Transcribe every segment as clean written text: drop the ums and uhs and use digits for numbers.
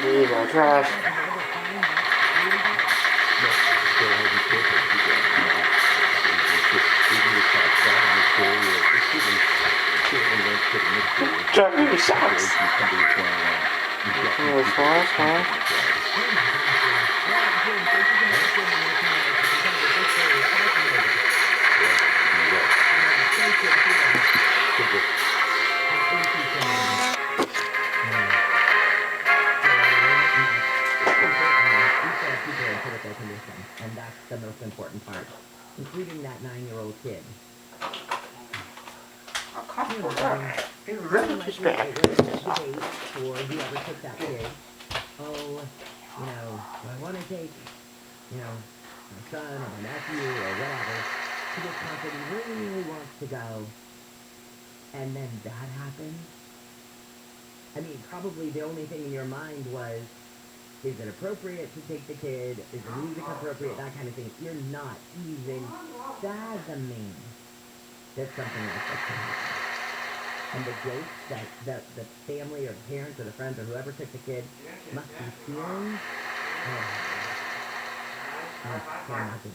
Leave our trash. Driving sucks. And that's the most important part, including that 9-year-old kid. It really is bad. Debate for whoever took that kid. Oh, do I want to take, my son or my nephew or whatever to this concert he really wants to go, and then that happens? I mean, probably the only thing in your mind was, is it appropriate to take the kid? Is the music appropriate? That kind of thing. You're not even fathoming that something like this can happen. And the guilt that the family or the parents or the friends or whoever took the kid must be feeling. I can't imagine.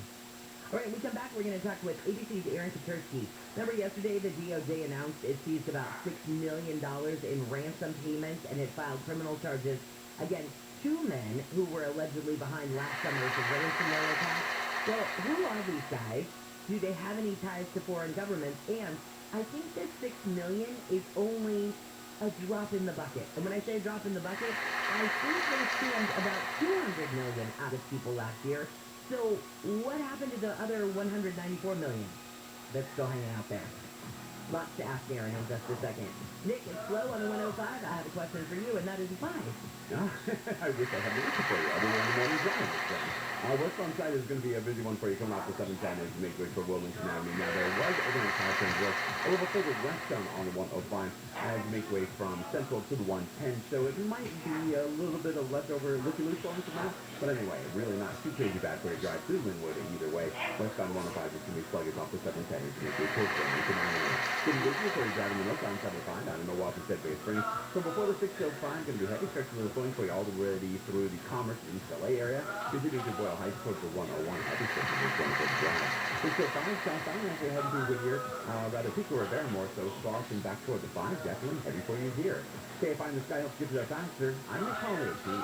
All right, when we come back, we're going to talk with ABC's Aaron Katersky. Remember yesterday the DOJ announced it seized about $6 million in ransom payments and it filed criminal charges against 2 men who were allegedly behind last summer's ransomware attack. Well, who are these guys? Do they have any ties to foreign governments? And I think that $6 million is only a drop in the bucket. And when I say drop in the bucket, I think they scammed about $200 million out of people last year. So what happened to the other $194 million that's still hanging out there? Lots to ask Aaron in just a second. Nick, it's Slow on the 105. I have a question for you, and that is why. I wish I had an answer for you. I've been on the morning drive. West on site is going to be a busy one for you coming off the 710 as you make way for Wilmington Avenue. Now, there was overnight power trains work a little further westbound on the 105 as you make way from Central to the 110. So it might be a little bit of leftover looky-loose on the map. But anyway, really not too crazy bad for a drive through Linwood either way. Westbound 105 is going to be sluggish off the 710 as you make way towards Wilmington Avenue. Getting busy for you driving the northbound 75 down in Milwaukee, Bay Springs. So before the 605, going to be heavy stretches of the flowing for you all the way through the Commerce and East LA area. Continuing to Boyle Heights towards the 101, heavy stretches of the drive. 605 southbound as you're heading through Whittier, rather Pico or Barrymore, so crossing back toward the 5, definitely heavy for you here. Kfi Am, the sky helps get you there faster. I'm the caller team.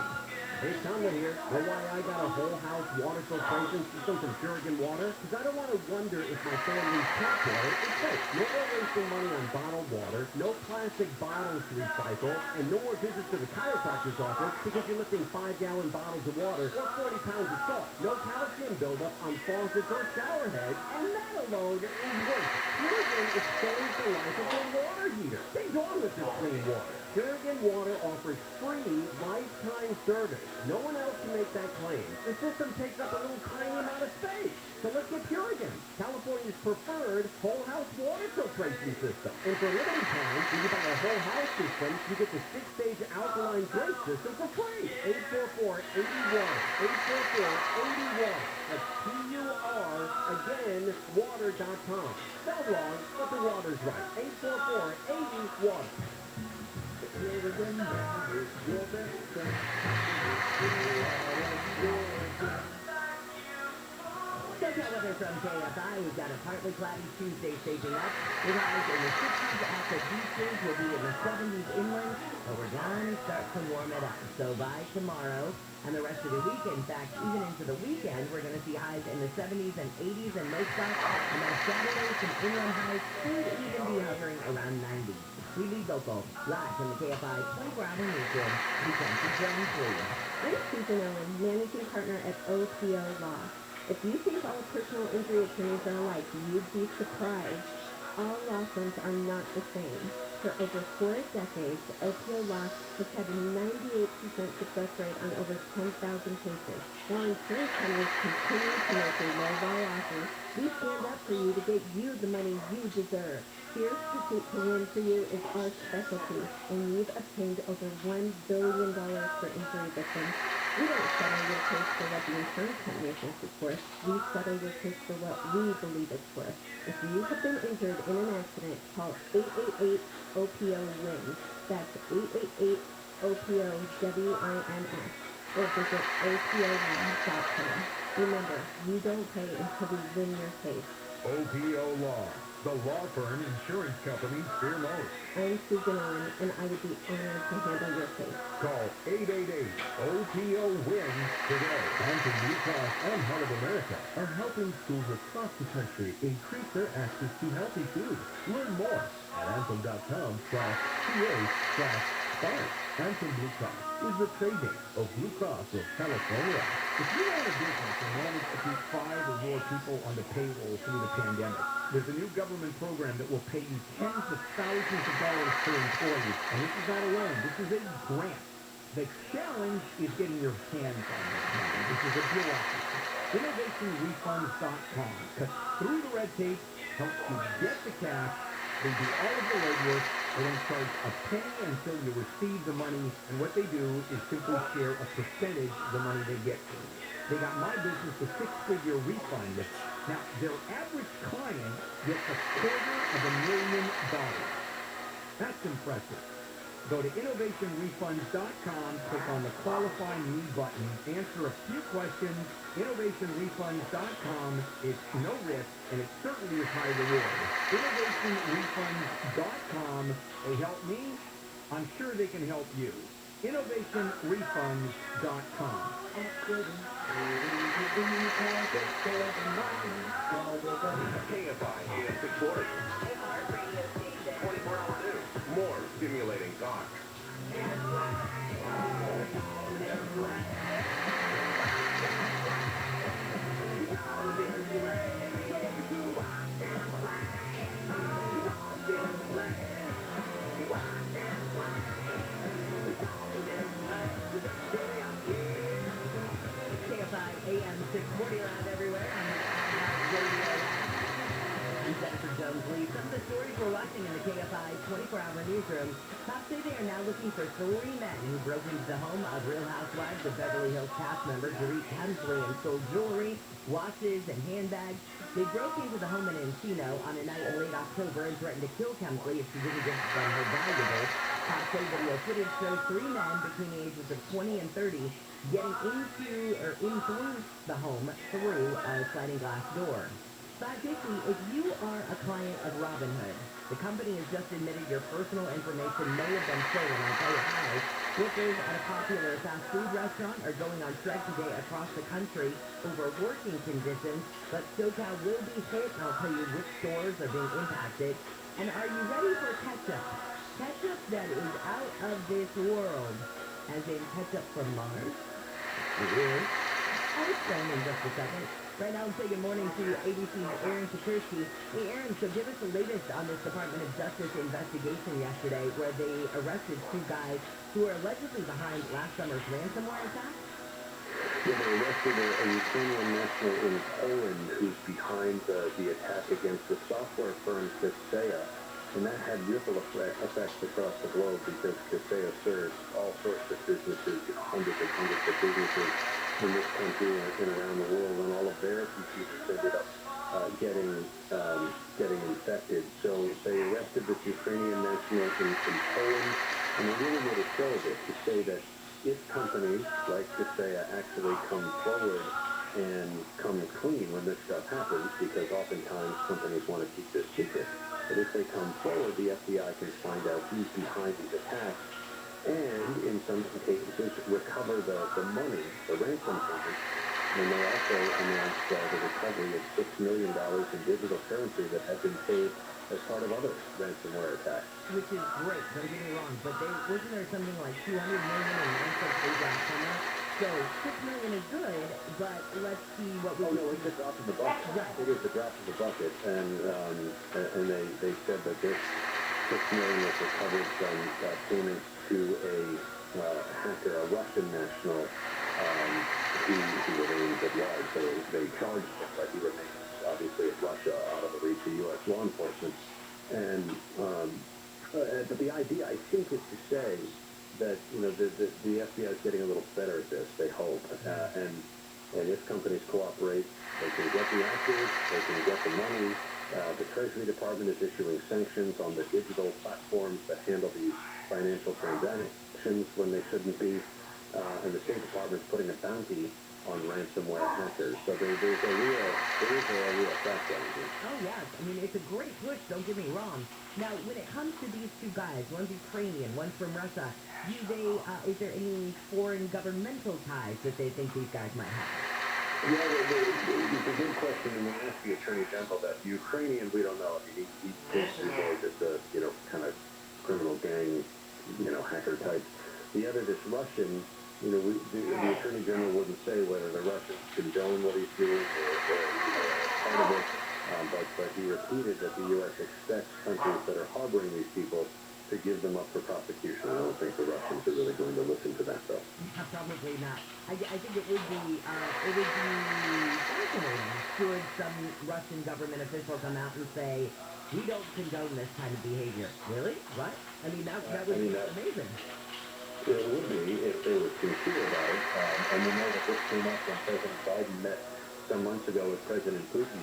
Hey, Tonda here. Know why I got a whole house water filtration system from Purigan Water? Because I don't want to wonder if my family's tap water is safe. No more wasting money on bottled water, no plastic bottles to recycle, and no more visits to the chiropractor's office because you're lifting 5-gallon bottles of water or 40 pounds of salt. No calcium buildup on faucets or shower heads, and that alone is worth. Purigan extends the life of your water heater. Things on with this clean water. Purigan Water offers free lifetime service. No one else can make that claim. The system takes up a little tiny amount of space. So let's get Purigan, California's preferred whole house water filtration system. And for a limited time, when you buy a whole house system, you get the 6-stage alkaline drain system for free. 844-80-WATER. 844-80-WATER. That's P-U-R, again, water.com. Spell wrong, but the water's right. 844-80-WATER. SoCal weather from KFI. We've got a partly cloudy Tuesday staging up. With highs in the 60s at the beaches. We'll be in the 70s inland, but we're going to start to warm it up. So by tomorrow and the rest of the week, in fact, even into the weekend, we're going to see highs in the 70s and 80s in most spots. And on Saturday, some inland highs could even be hovering around 90. We lead local, live from the KFI 24-hour newsroom. We can keep going for you. I'm Susan Owen, managing partner at OPO Law. If you think all personal injury attorneys are alike, you'd be surprised. All law firms are not the same. For over 4 decades, OPO Law has had a 98% success rate on over 10,000 cases. While insurance companies continue to make their lowball offers, we stand up for you to get you the money you deserve. Fierce Pursuit to Win for You is our specialty, and we've obtained over $1 billion for injury victims. We don't settle your case for what the insurance company thinks it's worth. We settle your case for what we believe it's worth. If you have been injured in an accident, call 888-OPO-WIN. That's OPOWINS, or visit OPOLaw.com. Remember, you don't pay until we win your case. OPO Law, the law firm insurance companies fear most. I'm Susan Owen, and I would be honored to handle your case. Call 888-OPO-WIN today. Anthem Blue Cross and Heart of America are helping schools across the country increase their access to healthy food. Learn more at anthem.com/ca/start. Anthem Blue Cross is the trade name of Blue Cross of California. If you own a business and manage to keep 5 or more people on the payroll through the pandemic, there's a new government program that will pay you tens of thousands of dollars per employee. And this is not a loan. This is a grant. The challenge is getting your hands on this money. This is a bureaucracy. InnovationRefunds.com cuts through the red tape, helps you get the cash. They do all of the legwork. They don't charge a penny until you receive the money. And what they do is simply share a percentage of the money they get. They got my business a 6-figure refund. Now, their average client gets $250,000. That's impressive. Go to innovationrefunds.com, click on the Qualify Me button, answer a few questions. Innovationrefunds.com. It's no risk, and it certainly is high reward. Innovationrefunds.com. They help me. I'm sure they can help you. Innovationrefunds.com. KFI AM 640. Radio station. 24-hour news. More stimulating talk. KFI AM 640 around everywhere on the radio. I'm Jennifer Jones-Lee. Some of the stories we're watching in the KFI 24-hour newsroom. Cops say they are now looking for 3 men who broke into the home of Real Housewives of Beverly Hills cast member Dorit Kemsley and stole jewelry, watches, and handbags. They broke into the home in Encino on a night in late October and threatened to kill Kemsley if she didn't give them her valuables. Cops say video footage shows 3 men between the ages of 20 and 30 getting into or in through the home through a sliding glass door. 550, if you are a client of Robinhood, the company has just admitted your personal information may have been stolen. I'll tell you how. Workers at a popular fast food restaurant are going on strike today across the country over working conditions, but SoCal will be hit, and I'll tell you which stores are being impacted. And are you ready for ketchup? Ketchup that is out of this world, as in ketchup from Mars. It is. I'll explain in just a second. Right now, I'm saying good morning to ABC's Aaron Sikorsky. Hey, Aaron, so give us the latest on this Department of Justice investigation yesterday where they arrested 2 guys who are allegedly behind last summer's ransomware attack. Yeah, they arrested a Ukrainian national in Poland who's behind the attack against the software firm Kfi Am. And that had ripple effects across the globe because Kfi Am serves all sorts of businesses, hundreds and hundreds of businesses in this country and around the world, and all of their computers ended up getting infected. So they arrested this Ukrainian national in Poland, and they really made a show of it to say that if companies like Kfi Am actually come forward and come clean when this stuff happens, because oftentimes companies want to keep this secret, but if they come forward, the FBI can find out who's behind these attacks, and in some cases recover the money, the ransom payment. And they also announced the recovery of $6 million in digital currency that had been paid as part of other ransomware attacks. Which is great, don't get me wrong, but wasn't there something like $200 million in ransom paid last summer? So $6 million is good, but let's see what we Oh no, it's a drop in the bucket. Right. It is a drop in the bucket, and they said that this $6 million was recovered from payments to a hacker, a Russian national, who remains at large. So they charged him, but he remains obviously in Russia, out of the reach of U.S. law enforcement. And but the idea, I think, is to say that the FBI is getting a little better at this. They hope, and if companies cooperate, they can get the actors, they can get the money. The Treasury Department is issuing sanctions on the digital platforms that handle these financial elections when they shouldn't be, and the State Department's putting a bounty on ransomware hackers. So there is a real background here. Oh, yes. I mean, it's a great push, don't get me wrong. Now, when it comes to these two guys, one's Ukrainian, one's from Russia, is there any foreign governmental ties that they think these guys might have? Yeah, it's a good question, and we asked the Attorney General that. The Ukrainian, we don't know. I mean, he thinks he's more just a, kind of criminal gang, hacker type. The other, this Russian, the Attorney General wouldn't say whether the Russians condone what he's doing or part of it, but he repeated that the U.S. expects countries that are harboring these people to give them up for prosecution. I don't think the Russians are really going to listen to that, though. Probably not. I think it would be fascinating should some Russian government official come out and say, we don't condone this kind of behavior. Really? What? I mean, that would be amazing. It would be if they were sincere about it. And we know that this came up when President Biden met some months ago with President Putin.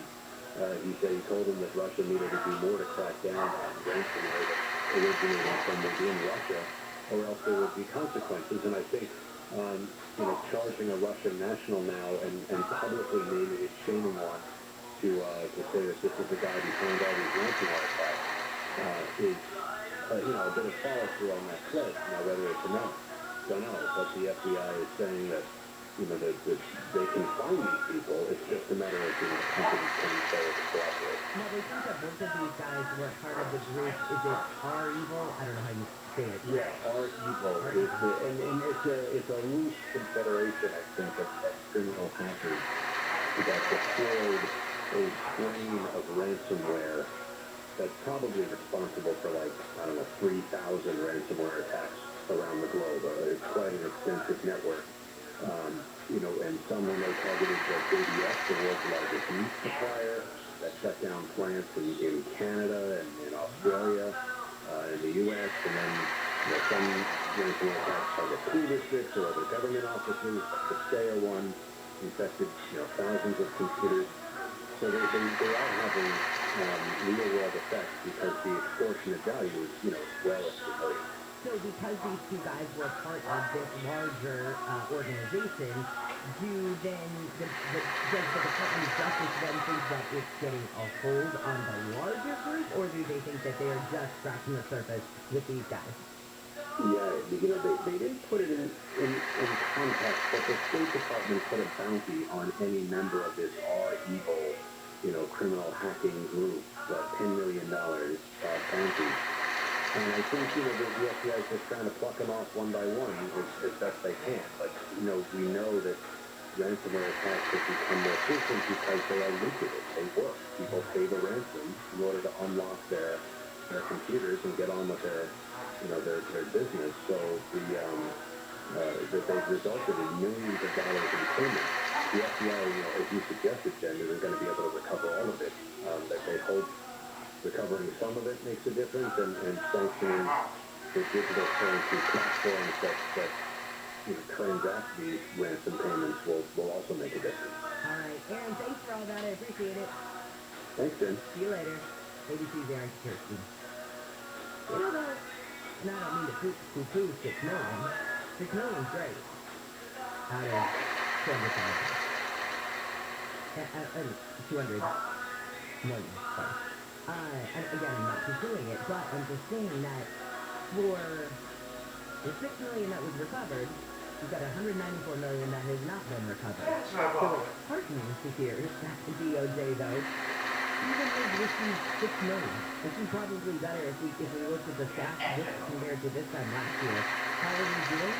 He told him that Russia needed to do more to crack down on ransomware that originating from within Russia, or else there would be consequences. And I think, charging a Russian national now and publicly naming it, shaming one to say that this is the guy behind all these ransomware attacks is, a bit of follow-through on that pledge. Now, whether it's enough, don't know. But the FBI is saying that, that they can find these people. It's just a matter of, companies coming forward to cooperate. Now, they think that both of these guys were part of the group. Is it R Evil? I don't know how you say it. Yeah, R Evil. And it's a loose confederation, I think, of criminal hackers that deployed a strain of ransomware that's probably responsible for 3,000 ransomware attacks around the globe. It's quite an extensive network. And some when they targeted JBS, the world's largest meat supplier, that shut down plants in Canada and in Australia, in the U.S., and then some ransomware attacks target school districts or other government offices. The Kaseya one infected thousands of computers. So they are having real-world effects because the extortionate value is well estimated. So because these two guys were part of this larger organization, does the Department of Justice then think that it's getting a hold on the larger group, or do they think that they are just scratching the surface with these guys? Yeah, they didn't put it in context, but the State Department put a bounty on any member of this R-Evil, criminal hacking group, $10 million bounty. And I think, the FBI is just trying to pluck them off one by one as best they can. But, we know that ransomware attacks have become more frequent because they are lucrative. They work. People pay the ransom in order to unlock their computers and get on with their business. So that they've resulted in millions of dollars in payments. The FBI, as you suggested, Jen, isn't going to be able to recover all of it. That they hope recovering some of it makes a difference, and sanctioning the digital currency platforms that transact these ransom payments will also make a difference. All right, Aaron, thanks for all that. I appreciate it. Thanks, Jen. See you later. ABC's Aaron Kirsty. Though, and I don't mean to poo-poo 6 million. 6 million's great. Out of 200,000. 200 million, sorry. And again, I'm not pursuing it, but I'm just saying that for the 6 million that was recovered, you've got 194 million that has not been recovered. So it's heartening to hear that the DOJ, though, even has received 6 million, which is probably better if we looked at the stats just compared to this time last year. How are we doing?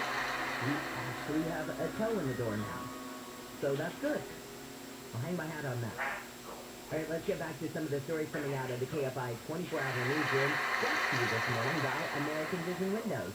We actually have a toe in the door now. So that's good. I'll hang my hat on that. All right, let's get back to some of the stories coming out of the KFI 24-hour newsroom, brought to you this morning by American Vision Windows.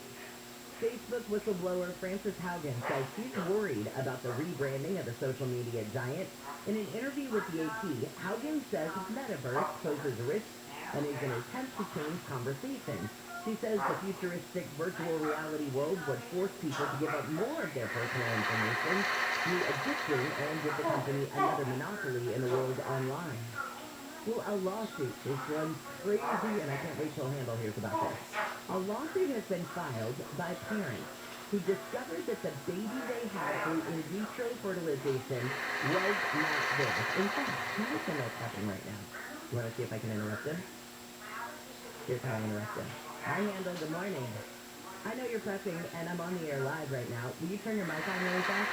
Facebook whistleblower Frances Haugen says she's worried about the rebranding of the social media giant. In an interview with the AP, Haugen says Metaverse poses risks and is an attempt to change conversation. She says the futuristic virtual reality world would force people to give up more of their personal information through addiction and give the company another monopoly in the world online. Well, a lawsuit. This one's crazy, and I can't wait till Handel hears about this. A lawsuit has been filed by parents who discovered that the baby they had through in vitro fertilization was not theirs. In fact, listen what's happening right now. You want to see if I can interrupt him? Here's how I interrupt him. Hi, Handel. Good morning. I know you're prepping, and I'm on the air live right now. Will you turn your mic on really fast?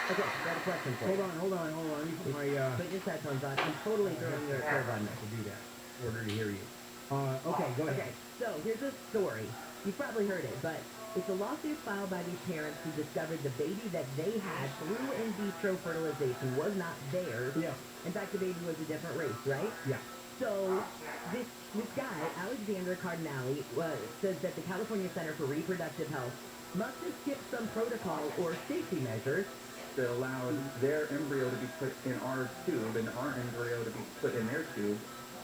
Okay, got a question for you. Hold on. Let me put my, Put your headphones on. I'm totally throwing your curve on me. to do that in order to hear you. Okay, go ahead. Okay, so here's a story. You've probably heard it, but it's a lawsuit filed by these parents who discovered the baby that they had through in vitro fertilization was not theirs. Yeah. In fact, the baby was a different race, right? Yeah. So this guy, Alexander Cardinale, says that the California Center for Reproductive Health must have skipped some protocol or safety measures that allowed their embryo to be put in our tube and our embryo to be put in their tube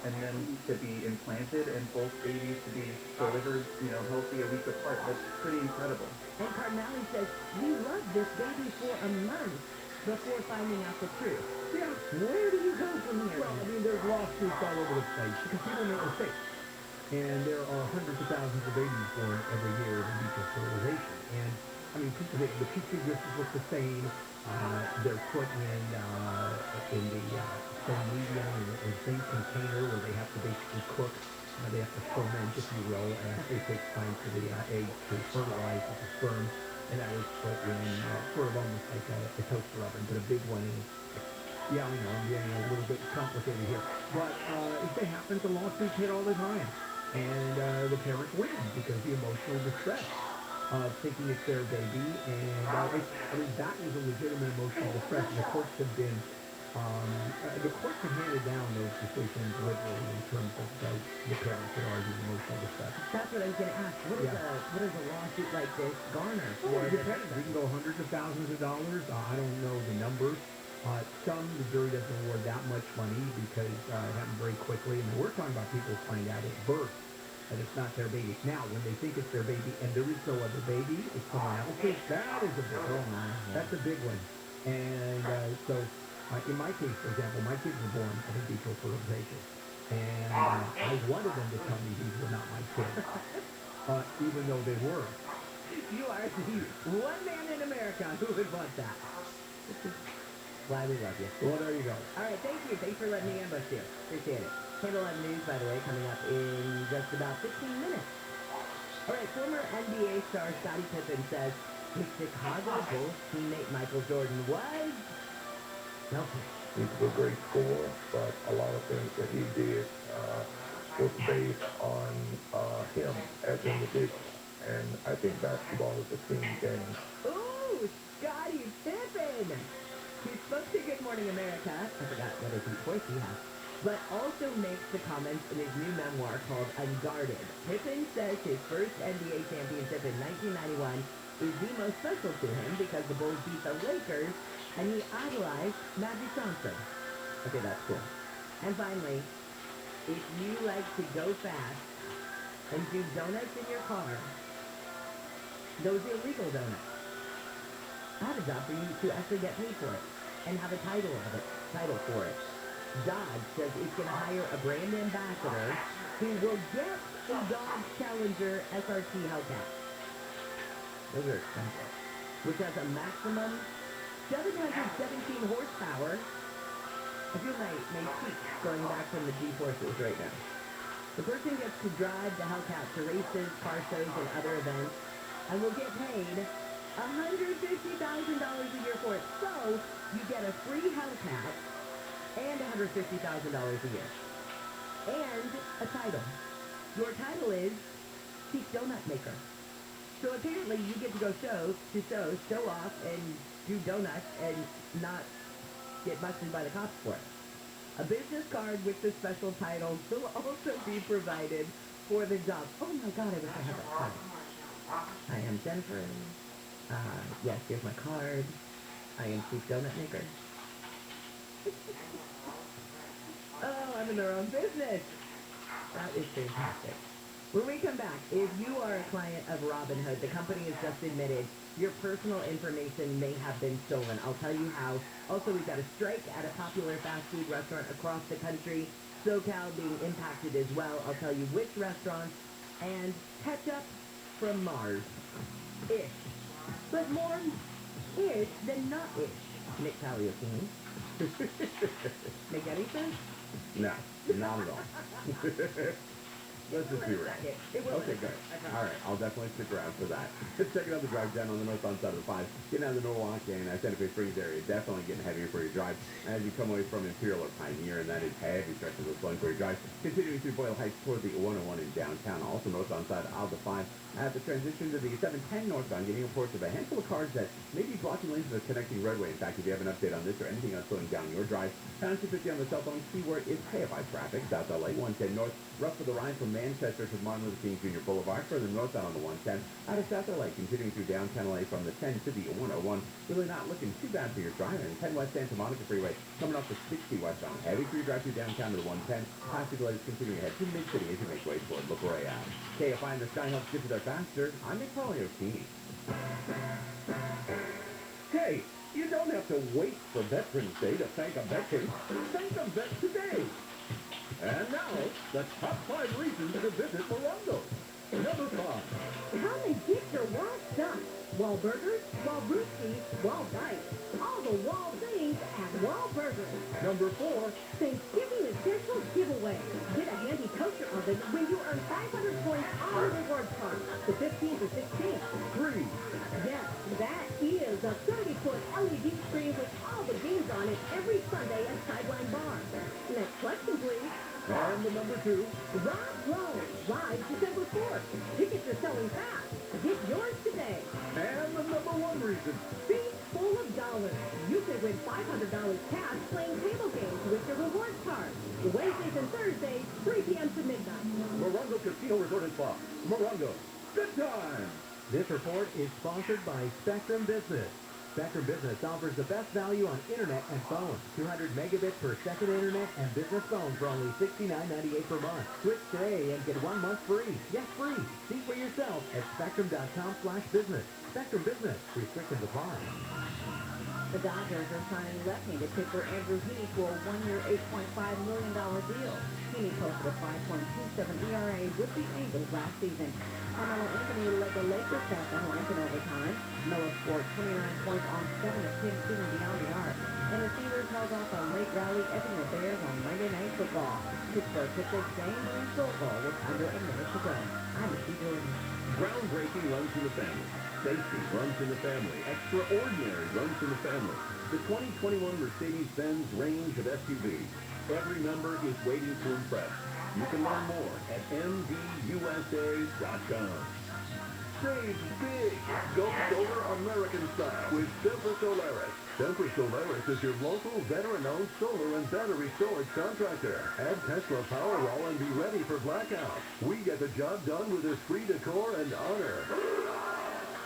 and then to be implanted and both babies to be delivered, healthy a week apart. That's pretty incredible. And Cardinale says, we loved this baby for a month before finding out the truth. Yeah. Where do you go from here? Well, I mean, there's lawsuits all over the place because people make mistakes. And there are hundreds of thousands of babies born every year in vitro fertilization. And, I mean, people, the petri dishes look the same. They're put in the same medium, in the same container where they have to basically cook. They have to ferment, if you will. It takes time for the egg to fertilize with the sperm. And that was put in sort of almost like a toaster oven, but a big one. Yeah, I know, I'm getting a little bit complicated here. But it happens, the lawsuits hit all the time. And the parents win because the emotional distress of thinking it's their baby. And that is a legitimate emotional distress. And the courts have been, handed down those decisions liberally in terms of the parents that argue emotional distress. That's what I was going to ask. What does a lawsuit like this garner for? Well, it depends. We can go hundreds of thousands of dollars. I don't know the numbers. The jury doesn't award that much money because it happened very quickly. And we're talking about people who find out at birth that it's not their baby. Now, when they think it's their baby and there is no other baby, it's someone else's, that is a big one. That's a big one. And so, in my case, for example, my kids were born at in vitro fertilization. And I wanted them to tell me these were not my kids, even though they were. You are the one man in America who would want that. Why we love you. Well, there you go. All right, thank you. Thanks for letting me ambush you. Appreciate it. Handle 11 News, by the way, coming up in just about 15 minutes. All right, former NBA star Scottie Pippen says his Chicago Bulls teammate Michael Jordan was selfish. He's a great scorer, but a lot of things that he did was based on him as an individual. And I think basketball is a team game. Ooh, Scottie Pippen! He spoke to Good Morning America. I forgot what his voice he has. But also makes the comments in his new memoir called Unguarded. Pippen says his first NBA championship in 1991 is the most special to him because the Bulls beat the Lakers and he idolized Magic Johnson. Okay, that's cool. And finally, if you like to go fast and do donuts in your car, those illegal donuts, I have a job for you to actually get paid for it and have a title for it. Dodge says it's going to hire a brand ambassador who will get a Dodge Challenger SRT Hellcat. Those are expensive. Which has a maximum 717 horsepower. I feel my cheeks going back from the G-forces right now. The person gets to drive the Hellcat to races, car shows, and other events, and will get paid $150,000 a year for it. So, you get a free Hellcat and $150,000 a year. And a title. Your title is Chief Donut Maker. So apparently you get to go show off, and do donuts, and not get busted by the cops for it. A business card with the special title will also be provided for the job. Oh my God, I wish I had that card. I am Jennifer. Yes, here's my card. I am Chief Donut Maker. Oh, I'm in the wrong business. That is fantastic. When we come back, if you are a client of Robinhood, the company has just admitted Your personal information may have been stolen. I'll tell you how. Also, we've got a strike at a popular fast food restaurant across the country. SoCal being impacted as well. I'll tell you which restaurants. And ketchup from Mars. Ish. But more ish than not ish. Nick Paleocene. Make any sense? No, not at all. Let's just be real. Okay, good. All right, I'll definitely stick around for that. Checking out the drive down on the northbound side of the 5. Getting out of the Milwaukee and Santa Fe Springs area, definitely getting heavier for your drive. As you come away from Imperial or Pioneer, and that is heavy stretches of slowing for your drive. Continuing through Boyle Heights toward the 101 in downtown. Also northbound side of the 5. At the transition to the 710 northbound, getting reports of a handful of cars that may be blocking lanes of the connecting roadway. In fact, if you have an update on this or anything else slowing down your drive, pound 250 on the cell phone, keyword is KFI traffic. South LA 110 north, rough for the ride from Manchester to Martin Luther King Jr. Boulevard, further northbound on the 110. Out of South LA, continuing through downtown LA from the 10 to the 101. Really not looking too bad for your drive. And 10 West Santa Monica Freeway, coming off the 60 westbound. Heavy for your drive through downtown to the 110. Plastic delays continuing ahead to Mid-City as you make way toward La Brea. KFI in the sky helps get you there faster. I'm Nick Paleocene. Hey, you don't have to wait for Veterans Day to thank a veteran. Thank a vet today. And now, the top 5 reasons to visit Morongo. Number 5. Come and get your wall stuff. Wall burgers, wall brewskis, wall bites. All the wall things at Wall Burgers. Number 4. Thanksgiving Essential Giveaway. Get a handy toaster oven when you earn 500 points on the rewards card. The 15th or 16th. 3. Yes, that is a 30-foot LED screen with all the games on it every Sunday at Sideline Bar. Next question, please. And the number 2. Rob Rose, live December 4th. Tickets are selling fast. Get yours today. And the number 1 reason. Feet full of dollars. You can win $500 cash playing table games with your rewards card. Wednesdays and Thursdays, 3 p.m. to midnight. Morongo Casino Resort and Spa. Morongo. Good time. This report is sponsored by Spectrum Business. Spectrum Business offers the best value on internet and phone. 200 megabits per second internet and business phone for only $69.98 per month. Switch today and get 1 month free. Yes, free. See for yourself at spectrum.com/business. Spectrum Business. Restrictions apply. The Dodgers are signing left-handed pitcher Andrew Heaney to a one-year, $8.5 million deal. Heaney posted a 5.27 ERA with the Angels last season. Carmelo Anthony led the Lakers past the Hornets in overtime. Miller scored 29 points on 7 of 10 shooting beyond the arc. And the Steelers held off a late rally edging the Bears on Monday Night Football. Pittsburgh took the game-winning field goal with under a minute to go. I'm Steve Jordan. Groundbreaking runs in the family. Safety runs in the family. Extraordinary runs in the family. The 2021 Mercedes-Benz range of SUVs. Every member is waiting to impress. You can learn more at mbusa.com. Save big. Go solar American style with Semper Solaris. Semper Solaris is your local veteran-owned solar and battery storage contractor. Add Tesla Powerwall and be ready for blackout. We get the job done with esprit de corps and honor.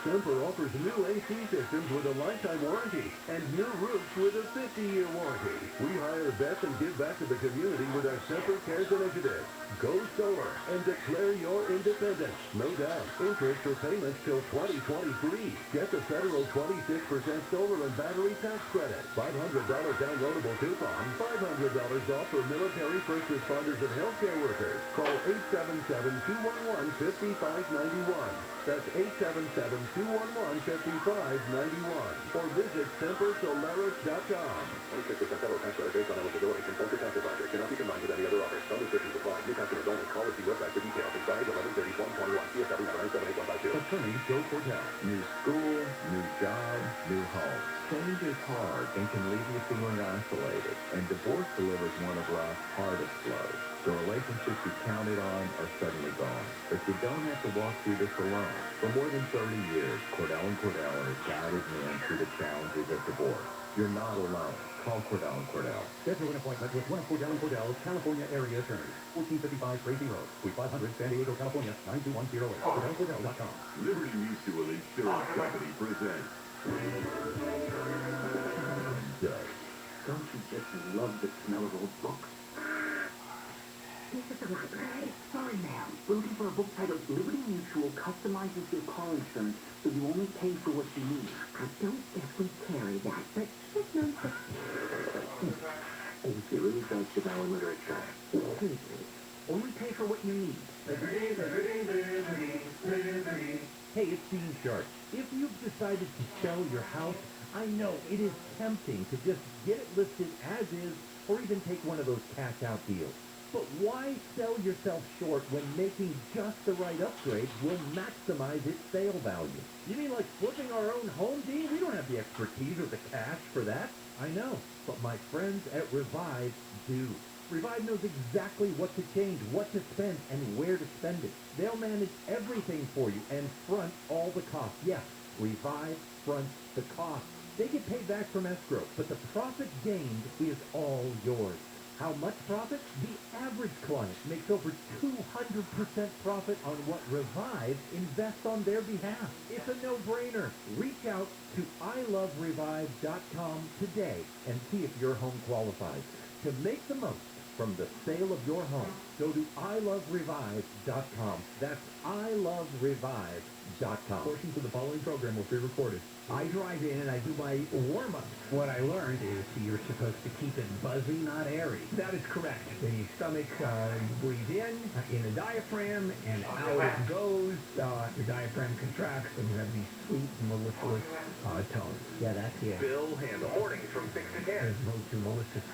Semper offers new AC systems with a lifetime warranty and new roofs with a 50-year warranty. We hire vets and give back to the community with our Semper Cares initiative. Go solar and declare your independence. No down. Interest or payments till 2023. Get the federal 26% solar and battery tax credit. $500 downloadable coupon. $500 off for military, first responders, and healthcare workers. Call 877-211-5591. That's 877-211-5591. Or visit SemperSolaris.com. 26% federal tax credit based on eligibility. Consult your tax advisor. Cannot be combined with any other offer. Some restrictions apply. New customers only. Call or see website for details. Expired 11/30/2021. CSW 978-152. Attorney Joe Cordell. New school, new job, new home. Change is hard and can leave you feeling isolated. And divorce delivers one of life's hardest blows. The relationships you counted on are suddenly gone. But you don't have to walk through this alone. For more than 30 years, Cordell & Cordell has guided men through the challenges of divorce. You're not alone. Call Cordell & Cordell. Schedule an appointment with one of Cordell & Cordell's California area attorneys. 1455 Crazy Road, Suite 500, San Diego, California, 92108. CordellCordell.com. Liberty Mutual Insurance Company presents. Don't you just love the smell of old books? This is the library. Sorry, ma'am. We're looking for a book titled Liberty Mutual Customizes Your Car Insurance so you only pay for what you need. I don't guess we carry that, but it's nonsense. He really does devour literature. Only pay for what you need. Hey, it's Dean Sharp. If you've decided to sell your house, I know it is tempting to just get it listed as is or even take one of those cash-out deals. But why sell yourself short when making just the right upgrade will maximize its sale value? You mean like flipping our own home, Dean? We don't have the expertise or the cash for that. I know, but my friends at Revive do. Revive knows exactly what to change, what to spend, and where to spend it. They'll manage everything for you and front all the costs. Yes, Revive fronts the cost. They get paid back from escrow, but the profit gained is all yours. How much profit? The average client makes over 200% profit on what Revive invests on their behalf. It's a no-brainer. Reach out to iloverevive.com today and see if your home qualifies. To make the most from the sale of your home, go to iloverevive.com. That's iloverevive.com. Portions of the following program will be recorded. I drive in and I do my warm-up. What I learned is you're supposed to keep it buzzy, not airy. That is correct. The stomach breathes in the diaphragm, and out it goes. The diaphragm contracts, and you have these sweet, mellifluous tones. Yeah, that's it. Bill Handel. Morning from 6 to 10. There's no to Maleficent.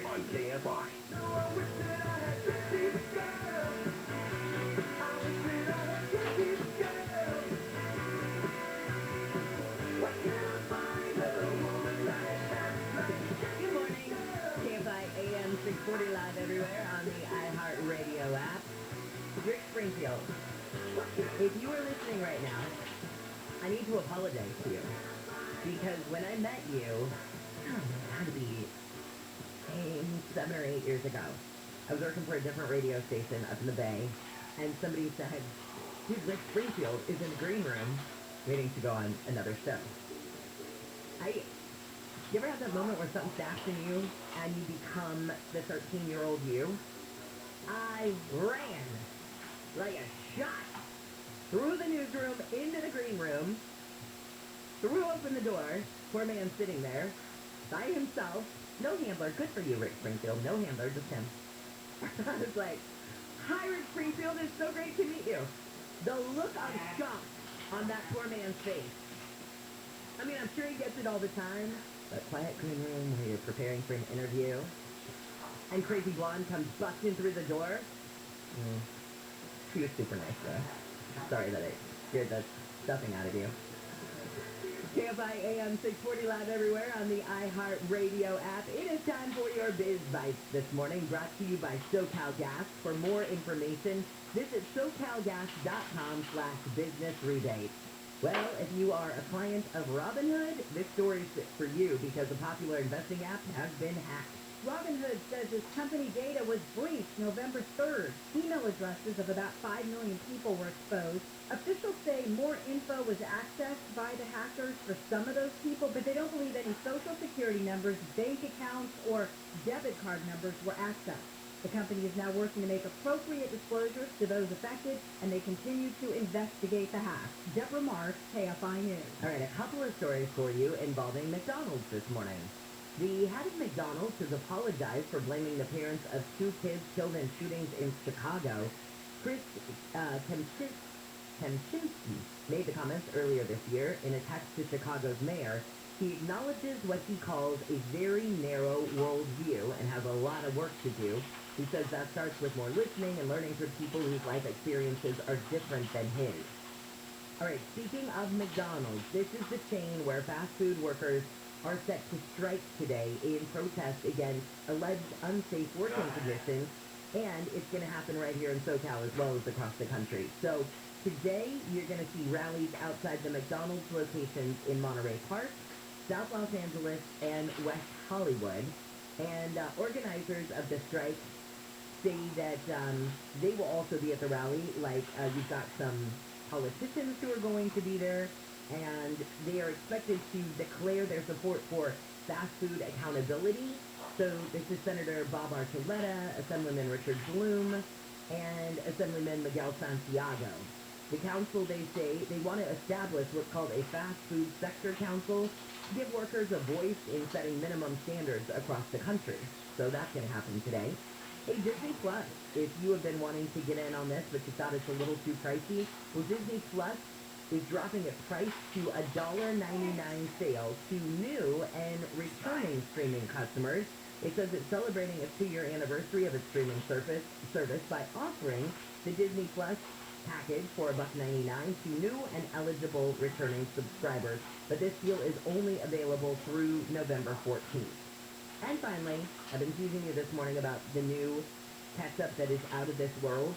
On KFI. Good morning. KFI AM 640 live everywhere on the iHeartRadio app. Rick Springfield, if you are listening right now, I need to apologize to you. Because when I met you, I don't know, it had to be 7 or 8 years ago. I was working for a different radio station up in the Bay, and somebody said, dude, Rick Springfield is in the green room waiting to go on another show. You ever have that moment where something snaps in you and you become the 13-year-old you? I ran like a shot through the newsroom into the green room, threw open the door, poor man sitting there by himself, no handler. Good for you, Rick Springfield. No handler, just him. I was like, hi, Rick Springfield. It's so great to meet you. The look of shock on that poor man's face. I mean, I'm sure he gets it all the time. That quiet green room where you're preparing for an interview, and Crazy Blonde comes busting through the door. She was super nice, though. Sorry that it scared the stuffing out of you. KFI AM 640 live everywhere on the iHeartRadio app. It is time for your Biz Bites this morning, brought to you by SoCal Gas. For more information, visit SoCalGas.com/business-rebate. Well, if you are a client of Robinhood, this story is for you because a popular investing app has been hacked. Robinhood says its company data was breached November 3rd. Email addresses of about 5 million people were exposed. Officials say more info was accessed by the hackers for some of those people, but they don't believe any social security numbers, bank accounts, or debit card numbers were accessed. The company is now working to make appropriate disclosures to those affected, and they continue to investigate the hack. Deborah Marks, KFI News. All right, a couple of stories for you involving McDonald's this morning. The head of McDonald's has apologized for blaming the parents of 2 kids killed in shootings in Chicago. Chris Kempczinski made the comments earlier this year in a text to Chicago's mayor. He acknowledges what he calls a very narrow worldview and has a lot of work to do. He says that starts with more listening and learning from people whose life experiences are different than his. All right, speaking of McDonald's, this is the chain where fast food workers are set to strike today in protest against alleged unsafe working conditions, and it's going to happen right here in SoCal as well as across the country. So today you're going to see rallies outside the McDonald's locations in Monterey Park, South Los Angeles, and West Hollywood. And organizers of the strike say that they will also be at the rally. Like, you've got some politicians who are going to be there, and they are expected to declare their support for fast food accountability So this is Senator Bob Archuleta, Assemblyman Richard Bloom, and Assemblyman Miguel Santiago. The council, they say, they want to establish what's called a fast food sector council to give workers a voice in setting minimum standards across the country. So that's going to happen today. Hey, Disney Plus, if you have been wanting to get in on this, but you thought it's a little too pricey, well, Disney Plus is dropping its price to $1.99 sale to new and returning streaming customers. It says it's celebrating its 2-year anniversary of its streaming service by offering the Disney Plus package for $1.99 to new and eligible returning subscribers. But this deal is only available through November 14th. And finally, I've been teasing you this morning about the new ketchup that is out of this world.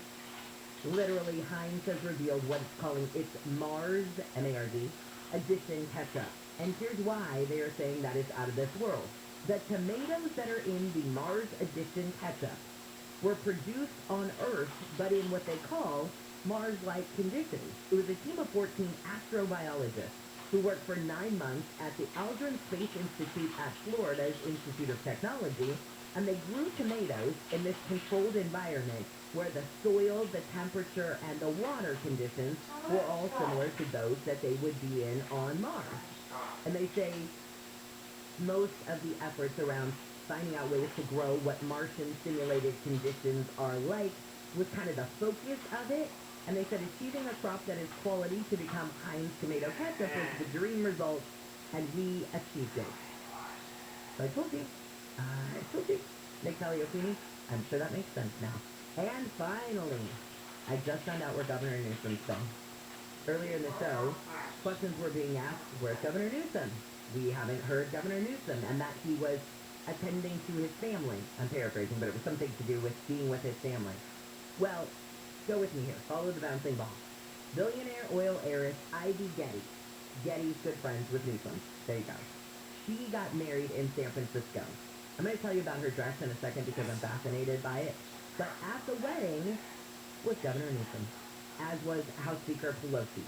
Literally, Heinz has revealed what it's calling its Mars, M-A-R-Z, edition ketchup. And here's why they are saying that it's out of this world. The tomatoes that are in the Mars edition ketchup were produced on Earth, but in what they call Mars-like conditions. It was a team of 14 astrobiologists who worked for 9 months at the Aldrin Space Institute at Florida's Institute of Technology, and they grew tomatoes in this controlled environment where the soil, the temperature, and the water conditions were all similar to those that they would be in on Mars. And they say most of the efforts around finding out ways to grow what Martian simulated conditions are like was kind of the focus of it. And they said achieving a crop that is quality to become Heinz tomato ketchup was the dream result, and we achieved it. So I told you. Nick Caliofini, I'm sure that makes sense now. And finally, I just found out where Governor Newsom's from. Earlier in the show, questions were being asked, where's Governor Newsom? We haven't heard Governor Newsom, and that he was attending to his family. I'm paraphrasing, but it was something to do with being with his family. Well, go with me here. Follow the bouncing ball. Billionaire oil heiress Ivy Getty. Getty's good friends with Newsom. There you go. She got married in San Francisco. I'm going to tell you about her dress in a second because I'm fascinated by it. But at the wedding was Governor Newsom, as was House Speaker Pelosi,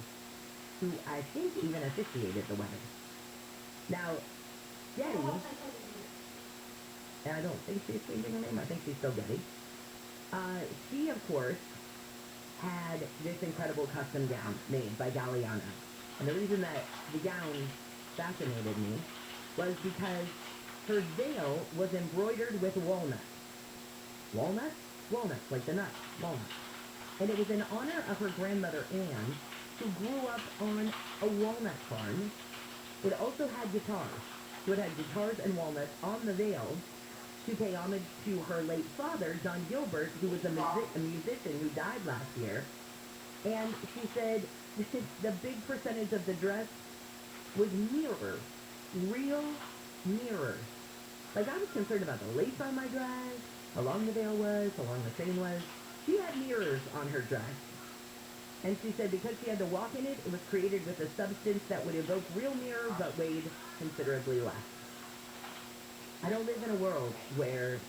who I think even officiated the wedding. Now, Getty, and I don't think she's changing her name. I think she's still Getty. She, of course, had this incredible custom gown made by Galliano. And the reason that the gown fascinated me was because her veil was embroidered with walnuts. Walnuts? Walnuts, like the nut, walnuts. And it was in honor of her grandmother Anne, who grew up on a walnut farm. It also had guitars. So it had guitars and walnuts on the veil to pay homage to her late father, John Gilbert, who was a musician who died last year. And she said the big percentage of the dress was mirrors, real mirrors. Like, I was concerned about the lace on my dress, how long the veil was, how long the chain was. She had mirrors on her dress. And she said because she had to walk in it, it was created with a substance that would evoke real mirror but weighed considerably less. I don't live in a world where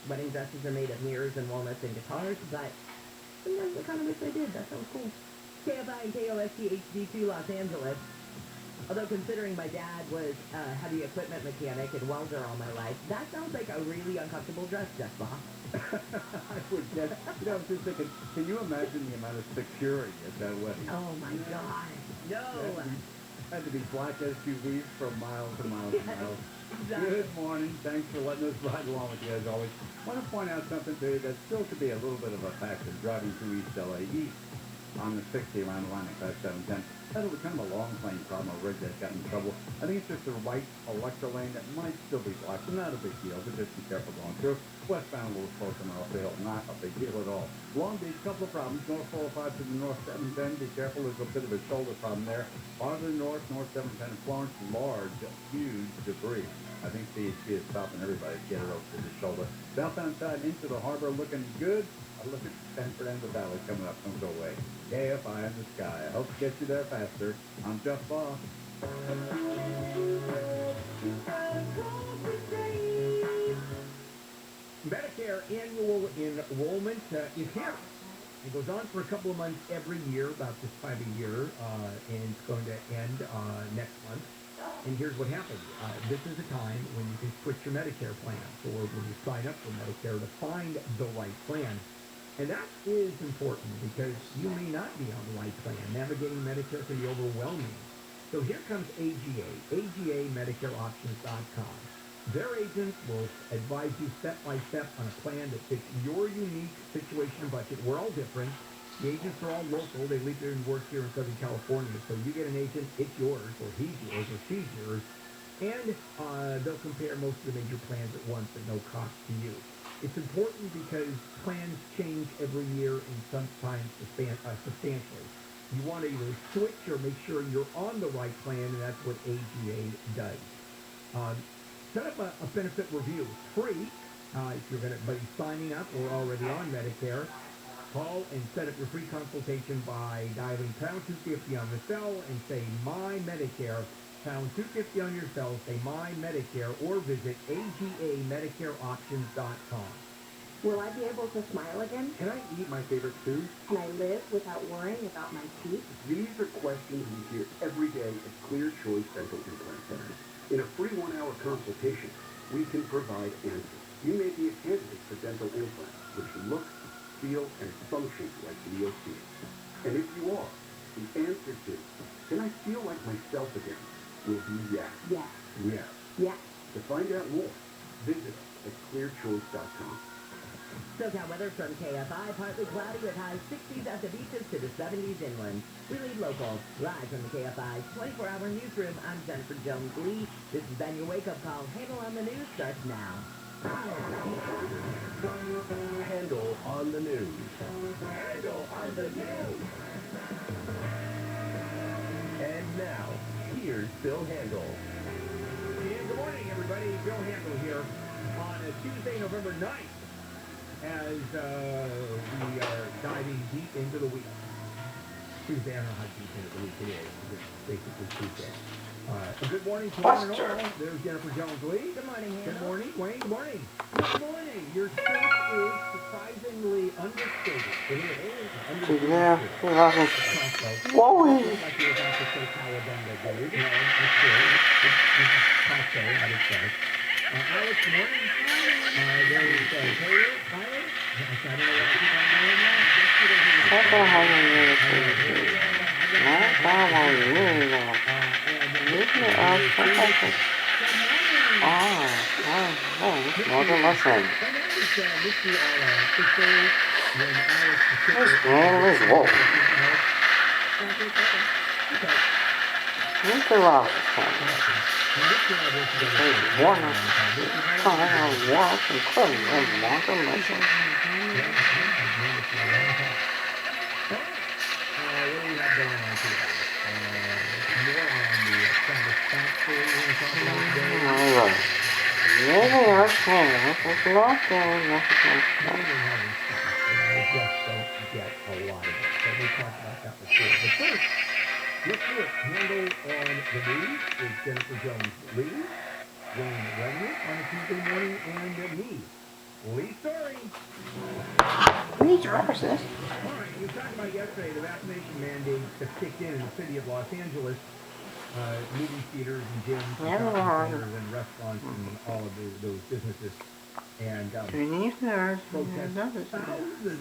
wedding dresses are made of mirrors and walnuts and guitars, but sometimes I kind of wish I did. That sounds cool. KFI and KOST HD2 Los Angeles. Although considering my dad was a heavy equipment mechanic and welder all my life, that sounds like a really uncomfortable dress, Jeff Boss. I would guess. You know, I was just thinking, can you imagine the amount of security at that wedding? Oh my God. No. Had to be black SUVs for miles and miles and miles. Exactly. Good morning. Thanks for letting us ride along with you as always. I want to point out something to you that still could be a little bit of a factor driving through East LA East on the 60 around Atlantic 5710. That'll be kind of a long lane problem, a rig that got in trouble. I think it's just a white Electra lane that might still be black, but not a big deal, but just be careful going through. Westbound a little closer and off the hill, not a big deal at all. Long Beach, couple of problems. North 405 to the north 710, be careful, there's a bit of a shoulder problem there. Farther north, north 710 in Florence, large, huge debris. I think CHP is stopping everybody to get it over to the shoulder. Southbound side into the harbor looking good. I look at Stanford and the Valley coming up, don't go away. KFI in the sky. I hope to get you there faster. I'm Jeff Boss. Medicare annual enrollment is here. It goes on for a couple of months every year, about this time of year, and it's going to end next month. And here's what happens. This is a time when you can switch your Medicare plans, or when you sign up for Medicare to find the right plan. And that is important because you may not be on the right plan. Navigating Medicare can be overwhelming. So here comes AGA, AGAMedicareOptions.com. Their agents will advise you step by step on a plan that fits your unique situation and budget. We're all different. The agents are all local. They live here and work here in Southern California. So you get an agent, it's yours, or he's yours, or she's yours. And they'll compare most of the major plans at once at no cost to you. It's important because plans change every year and sometimes substantially. You want to either switch or make sure you're on the right plan, and that's what AGA does. Set up a benefit review. It's free if you're going to be signing up or already on Medicare. Call and set up your free consultation by dialing pound 250 on the cell and say My Medicare. Pound 250 on your cell, say My Medicare, or visit AGAMedicareOptions.com. Will I be able to smile again? Can I eat my favorite food? Can I live without worrying about my teeth? These are questions we hear every day at Clear Choice Dental Implant Center. In a free 1-hour consultation, we can provide answers. You may be a candidate for dental implants, which look, feel, and function like neoteens. And if you are, the answer to, can I feel like myself again, will be yes. Yes. Yes. Yes. To find out more, visit us at clearchoice.com. SoCal weather from KFI, partly cloudy with high 60s at the beaches to the 70s inland. We lead local. Live from the KFI 24-hour newsroom, I'm Jennifer Jones-Lee. This has been your wake-up call. Handle on the news starts now. Handle on the news. Handle on the news. And now, here's Bill Handel. And good morning, everybody. Bill Handel here on a Tuesday, November 9th, as we are diving deep into the week. Tuesday, I don't know how deep into the week it is. It's basically Tuesday. Good morning to one and all. There's Jennifer Jones-Lee. Good morning, Handel. Good morning, Wayne. Good morning. Good morning. Your stuff is surprisingly understated. It is understated. Yeah, he hasn't. Whoa! Like you're about to say Cowabunga, dude. No, it's good. It's Costco, I would say. Alex, good morning. There is Taylor. Tyler. I don't know what you're doing now. That's what I have more than listen. This man is wolf. Look at all this time. There's one of walk and clothes and more than listen. Yeah, okay. It's not there. I just don't get a lot of it. So we talked about that before. But first, let's do it. Handle on the news is Jennifer Jones-Lee, Wayne Redmond on a Tuesday morning, and me, Lee Story. Read your offices. All right, we talked about yesterday the vaccination mandates that kicked in the city of Los Angeles. Movie theaters and gyms and shopping centers and restaurants and all of those businesses. And thousands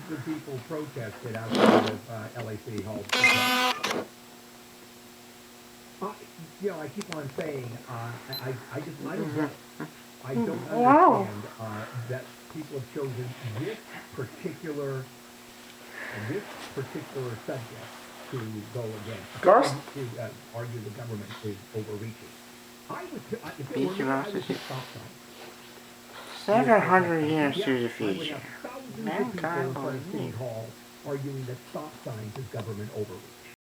of people protested outside of LA City Hall. I keep on saying, I don't know. I don't understand that people have chosen this particular subject to go against. To argue the government is overreaching. If it were me, I would just stop signs. 700 years to the future. Mankind will City Hall arguing that stop signs is government overreach.